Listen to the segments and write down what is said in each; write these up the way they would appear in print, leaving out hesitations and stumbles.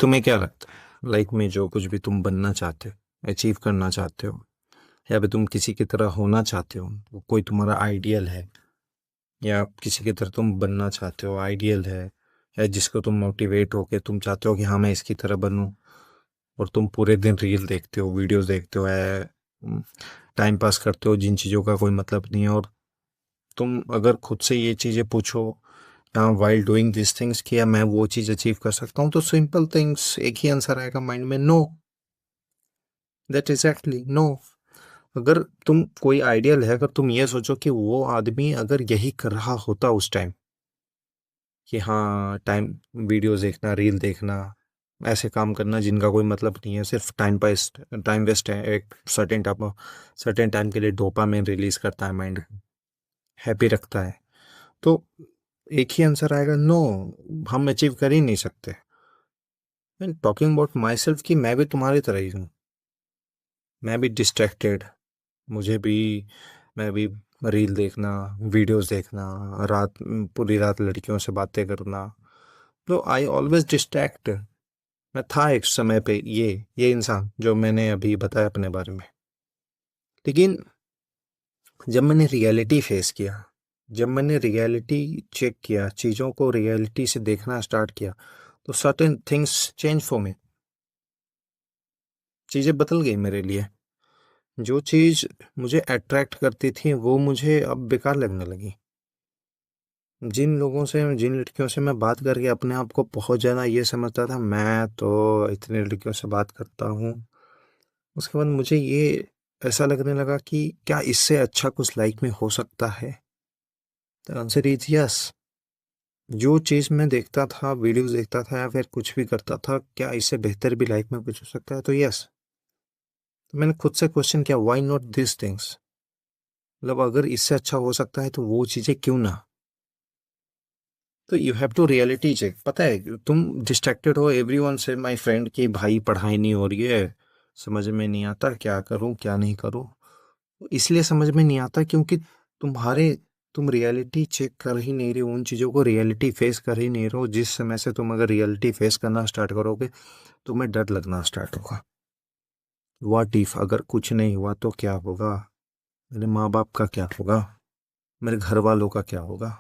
तुम्हें क्या लगता है लाइफ में जो कुछ भी तुम बनना चाहते हो, अचीव करना चाहते हो, या फिर तुम किसी की तरह होना चाहते हो, वो कोई तुम्हारा आइडियल है, या किसी की तरह तुम बनना चाहते हो आइडियल है, या जिसको तुम मोटिवेट होके तुम चाहते हो कि हाँ मैं इसकी तरह बनूं, और तुम पूरे दिन रील देखते हो, वीडियोस देखते हो, टाइम पास करते हो जिन चीज़ों का कोई मतलब नहीं है, और तुम अगर खुद से ये चीज़ें पूछो हाँ वाइल डूइंग दिस थिंग्स कि या मैं वो चीज़ अचीव कर सकता हूँ, तो सिंपल थिंग्स एक ही आंसर आएगा माइंड में, नो। That exactly no. अगर तुम कोई आइडियल है, अगर तुम ये सोचो कि वो आदमी अगर यही कर रहा होता उस टाइम, कि हाँ टाइम वीडियोस देखना, रील देखना, ऐसे काम करना जिनका कोई मतलब नहीं है, सिर्फ टाइम वेस्ट है, एक सर्टेन टाइम के लिए डोपामिन रिलीज करता है, माइंड हैप्पी रखता है, तो एक ही आंसर आएगा, नो। हम अचीव कर ही नहीं सकते। टॉकिंग अबाउट माई सेल्फ कि मैं भी तुम्हारी तरह ही हूँ, मैं भी डिस्ट्रैक्टेड, मुझे भी, मैं भी रील देखना, वीडियोस देखना, रात पूरी रात लड़कियों से बातें करना, तो आई ऑलवेज डिस्ट्रैक्ट। मैं था एक समय पे ये इंसान जो मैंने अभी बताया अपने बारे में, लेकिन जब मैंने रियलिटी फेस किया, जब मैंने रियलिटी चेक किया, चीज़ों को रियलिटी से देखना स्टार्ट किया, तो certain things change for me. चीज़ें बदल गई मेरे लिए। जो चीज़ मुझे अट्रैक्ट करती थी वो मुझे अब बेकार लगने लगी। जिन लोगों से, जिन लड़कियों से मैं बात करके अपने आप को बहुत ज़्यादा ये समझता था मैं तो इतनी लड़कियों से बात करता हूँ, उसके बाद मुझे ये ऐसा लगने लगा कि क्या इससे अच्छा कुछ लाइफ में हो सकता है? The answer is yes. जो चीज़ मैं देखता था, वीडियोस देखता था या फिर कुछ भी करता था, क्या इससे बेहतर भी लाइफ में कुछ हो सकता है? तो यस। तो मैंने खुद से क्वेश्चन किया, व्हाई नॉट दिस थिंग्स, मतलब अगर इससे अच्छा हो सकता है तो वो चीज़ें क्यों ना। तो you have to reality check. पता है तुम डिस्ट्रैक्टेड हो एवरीवन से, माय फ्रेंड, की भाई पढ़ाई नहीं हो रही है, समझ में नहीं आता क्या करूं क्या नहीं करूं। तो इसलिए समझ में नहीं आता क्योंकि तुम रियलिटी चेक कर ही नहीं रहे हो, उन चीज़ों को रियलिटी फेस कर ही नहीं रहे हो। जिस समय से तुम अगर रियलिटी फेस करना स्टार्ट करोगे, तुम्हें डर लगना स्टार्ट होगा। व्हाट इफ अगर कुछ नहीं हुआ तो क्या होगा, मेरे माँ बाप का क्या होगा, मेरे घर वालों का क्या होगा,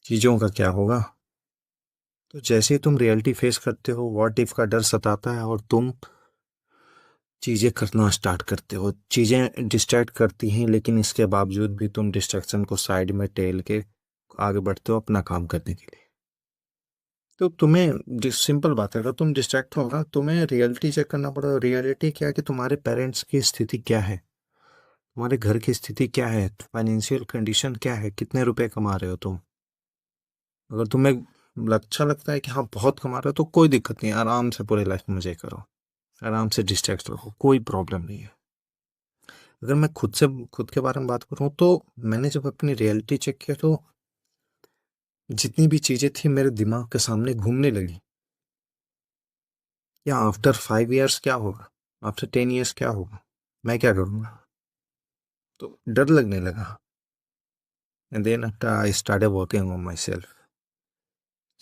चीज़ों का क्या होगा। तो जैसे ही तुम रियलिटी फेस करते हो, व्हाट इफ का डर सताता है और तुम चीज़ें करना स्टार्ट करते हो। चीज़ें डिस्ट्रैक्ट करती हैं, लेकिन इसके बावजूद भी तुम डिस्ट्रैक्शन को साइड में टेल के आगे बढ़ते हो अपना काम करने के लिए। तो तुम्हें सिंपल बात है, अगर तुम डिस्ट्रैक्ट हो ना, तुम्हें रियलिटी चेक करना पड़ेगा। रियलिटी क्या है कि तुम्हारे पेरेंट्स की स्थिति क्या है, तुम्हारे घर की स्थिति क्या है, फाइनेंशियल कंडीशन क्या है, कितने रुपए कमा रहे हो तुम। अगर तुम्हें अच्छा लगता है कि हाँ बहुत कमा रहे हो, तो कोई दिक्कत नहीं, आराम से पूरे लाइफ में मजे करो, आराम से डिस्ट्रैक्ट रहो, कोई प्रॉब्लम नहीं है। अगर मैं खुद के बारे में बात करूँ, तो मैंने जब अपनी रियलिटी चेक किया, तो जितनी भी चीज़ें थी मेरे दिमाग के सामने घूमने लगी, या आफ्टर 5 ईयर्स क्या होगा, आफ्टर 10 ईयर्स क्या होगा, मैं क्या करूँगा, तो डर लगने लगा। And then I started working on myself.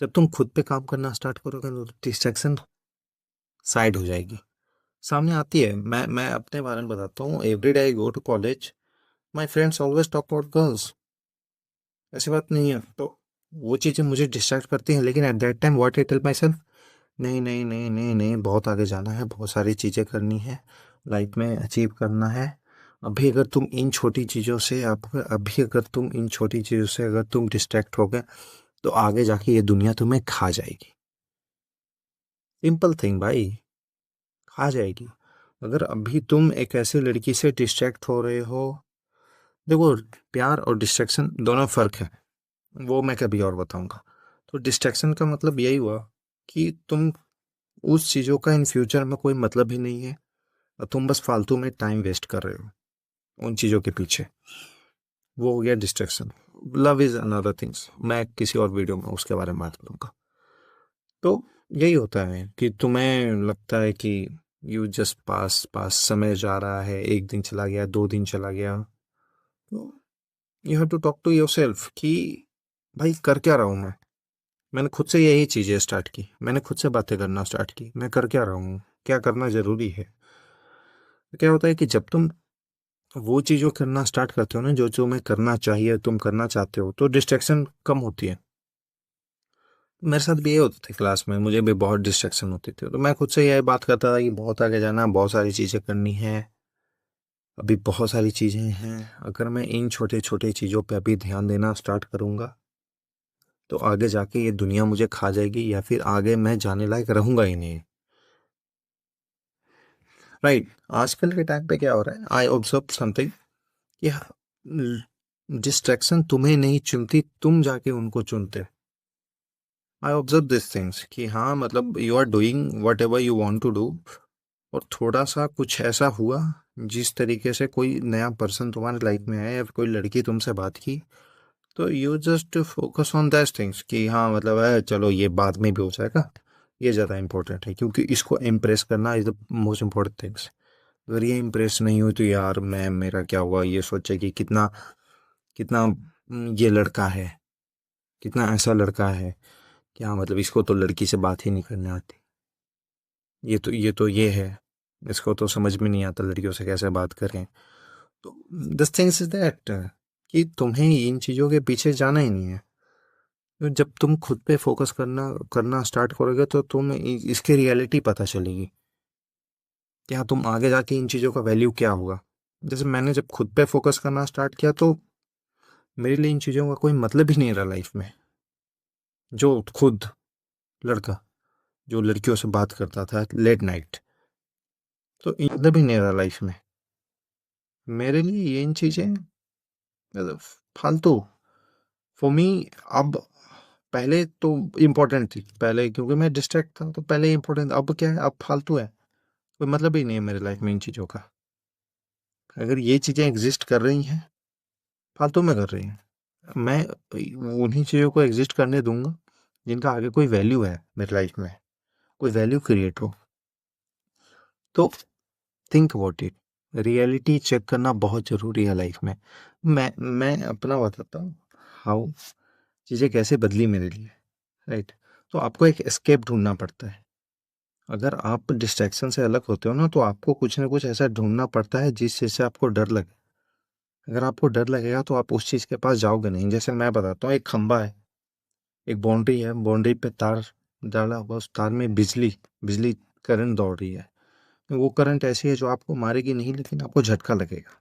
जब तुम खुद पे काम करना स्टार्ट करोगे तो डिस्ट्रैक्शन साइड हो जाएगी, सामने आती है। मैं अपने बारे में बताता हूँ। Every day I go to college, my friends always talk about girls. ऐसी बात नहीं है, तो वो चीज़ें मुझे डिस्ट्रैक्ट करती हैं, लेकिन at that time what I tell myself, नहीं नहीं नहीं नहीं नहीं, बहुत आगे जाना है, बहुत सारी चीज़ें करनी है, लाइफ में अचीव करना है। अभी अगर तुम इन छोटी चीज़ों से अगर तुम डिस्ट्रैक्ट हो गए, तो आगे जाके ये दुनिया तुम्हें खा जाएगी। सिंपल थिंग भाई, खा जाएगी। अगर अभी तुम एक ऐसी लड़की से डिस्ट्रैक्ट हो रहे हो, देखो, प्यार और डिस्ट्रैक्शन दोनों फ़र्क है, वो मैं कभी और बताऊंगा। तो डिस्ट्रैक्शन का मतलब यही हुआ कि तुम उस चीज़ों का इन फ्यूचर में कोई मतलब ही नहीं है, और तुम बस फालतू में टाइम वेस्ट कर रहे हो उन चीज़ों के पीछे। वो हो गया distraction. Love is another things, मैं किसी और वीडियो में उसके बारे में बात करूँगा। तो यही होता है कि तुम्हें लगता है कि यू जस्ट पास पास, समय जा रहा है, एक दिन चला गया, 2 दिन चला गया, तो you have to talk to yourself कि भाई कर क्या रहा हूँ मैं, मैंने खुद से यही चीज़ें स्टार्ट की, मैंने खुद से बातें करना स्टार्ट की, मैं कर क्या रहा हूँ, क्या करना ज़रूरी है। क्या होता है कि जब तुम वो चीज़ करना स्टार्ट करते हो ना जो तुम्हें करना चाहिए, तुम करना चाहते हो, तो डिस्ट्रैक्शन कम होती है। मेरे साथ भी ये होता था, क्लास में मुझे भी बहुत डिस्ट्रैक्शन होती थी, तो मैं खुद से यही बात करता था कि बहुत आगे जाना, बहुत सारी चीज़ें करनी है, अभी बहुत सारी चीज़ें हैं, अगर मैं इन छोटे छोटे चीज़ों पे अभी ध्यान देना स्टार्ट करूँगा तो आगे जाके ये दुनिया मुझे खा जाएगी, या फिर आगे मैं जाने लायक रहूँगा ही नहीं। राइट। आजकल के टाइम पे क्या हो रहा है, आई ऑब्जर्व समथिंग कि डिस्ट्रैक्शन तुम्हें नहीं चुनती, तुम जाके उनको चुनते। आई ऑब्जर्व दिस थिंग्स कि हाँ, मतलब you are doing whatever you want to do, और थोड़ा सा कुछ ऐसा हुआ, जिस तरीके से कोई नया पर्सन तुम्हारे लाइफ में आया या फिर कोई लड़की तुमसे बात की, तो you just focus on that things कि हाँ, मतलब है, चलो ये बाद में भी हो जाएगा, ये ज़्यादा इंपॉर्टेंट है, क्योंकि इसको इम्प्रेस करना is the most important things. अगर ये इम्प्रेस नहीं हुई तो यार, मैं मेरा क्या हुआ, ये सोचे कि कितना कितना ये लड़का है, कितना ऐसा लड़का है, क्या मतलब इसको तो लड़की से बात ही नहीं करने आती, ये तो ये है, इसको तो समझ में नहीं आता लड़कियों से कैसे बात करें। तो दिस थिंग्स इज दैट कि तुम्हें इन चीज़ों के पीछे जाना ही नहीं है। तो जब तुम खुद पे फोकस करना करना स्टार्ट करोगे तो तुम इसकी रियलिटी पता चलेगी कि हाँ, तुम आगे जाके इन चीज़ों का वैल्यू क्या होगा। जैसे मैंने जब खुद पे फोकस करना स्टार्ट किया तो मेरे लिए इन चीज़ों का कोई मतलब ही नहीं रहा लाइफ में। जो खुद लड़का जो लड़कियों से बात करता था लेट नाइट, तो मतलब ही नहीं रहा लाइफ में मेरे लिए ये इन चीज़ें, मतलब फालतू फॉर मी। अब पहले तो इम्पोर्टेंट थी, पहले क्योंकि मैं डिस्ट्रैक्ट था तो पहले इम्पोर्टेंट, अब क्या है, अब फालतू है, कोई मतलब ही नहीं है मेरे लाइफ में इन चीज़ों का। अगर ये चीज़ें एग्जिस्ट कर रही हैं, फालतू में कर रही हैं, मैं उन्हीं चीज़ों को एग्जिस्ट करने दूंगा जिनका आगे कोई वैल्यू है मेरी लाइफ में, कोई वैल्यू क्रिएट हो। तो think about it, reality check करना बहुत ज़रूरी है लाइफ में। मैं अपना बताता हूँ हाउ चीज़ें कैसे बदली मेरे लिए। राइट। तो आपको एक एस्केप ढूंढना पड़ता है। अगर आप डिस्ट्रैक्शन से अलग होते हो ना, तो आपको कुछ ना कुछ ऐसा ढूंढना पड़ता है जिस चीज़ से आपको डर लगे। अगर आपको डर लगेगा तो आप उस चीज़ के पास जाओगे नहीं। जैसे मैं बताता हूँ, एक खंबा है, एक बाउंड्री है, बाउंड्री पे तार डाला हुआ, उस तार में बिजली बिजली करंट दौड़ रही है। वो करंट ऐसी है जो आपको मारेगी नहीं, लेकिन आपको झटका लगेगा।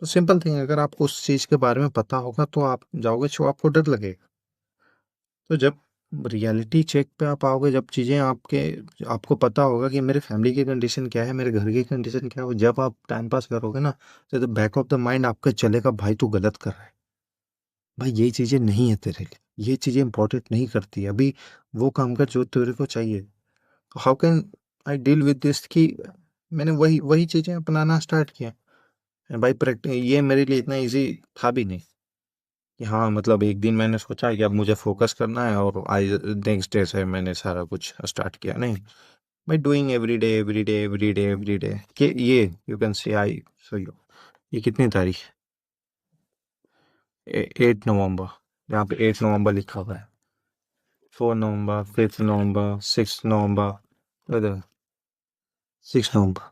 तो सिंपल थिंग है, अगर आपको उस चीज़ के बारे में पता होगा तो आप जाओगे, जो आपको डर लगेगा। तो जब रियलिटी चेक पे आप आओगे, जब चीज़ें आपको पता होगा कि मेरे फैमिली की कंडीशन क्या है, मेरे घर की कंडीशन क्या है, जब आप टाइम पास करोगे ना, तो बैक ऑफ द माइंड आपका चलेगा, भाई तू गलत कर रहा है, भाई ये चीज़ें नहीं है तेरे लिए, ये चीज़ें इंपॉर्टेंट नहीं करती, अभी वो काम कर जो तेरे को चाहिए। तो how can I deal with this कि मैंने वही वही चीज़ें अपनाना स्टार्ट किया। भाई प्रैक्टिस ये मेरे लिए इतना इजी था भी नहीं कि हाँ, मतलब एक दिन मैंने सोचा कि अब मुझे फोकस करना है और आज नेक्स्ट डे से मैंने सारा कुछ स्टार्ट किया, नहीं। By doing every day every day every day every day कि ये you can say I so you. ये कितनी तारीख है, 8 नवंबर, यहाँ पे 8 नवंबर लिखा हुआ है, 4 नवंबर, 5 नवंबर, 6 नवंबर, 6 नवंबर।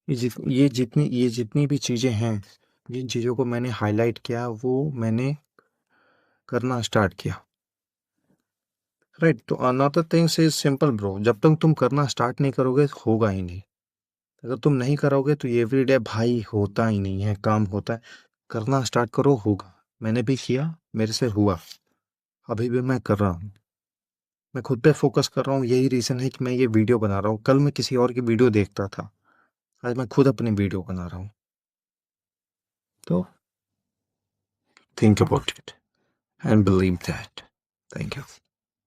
ये जितनी भी चीज़ें हैं, जिन चीज़ों को मैंने हाईलाइट किया वो मैंने करना स्टार्ट किया। राइट। तो another things is simple bro, जब तक तुम करना स्टार्ट नहीं करोगे होगा ही नहीं। अगर तुम नहीं करोगे तो ये एवरीडे भाई होता ही नहीं है, काम होता है। करना स्टार्ट करो, होगा। मैंने भी किया, मेरे से हुआ, अभी भी मैं कर रहा हूँ। मैं खुद पे फोकस कर रहा हूँ, यही रीज़न है कि मैं ये वीडियो बना रहा हूँ। कल मैं किसी और की वीडियो देखता था, आज मैं खुद अपनी वीडियो बना रहा हूँ। तो think about it and believe that. Thank you.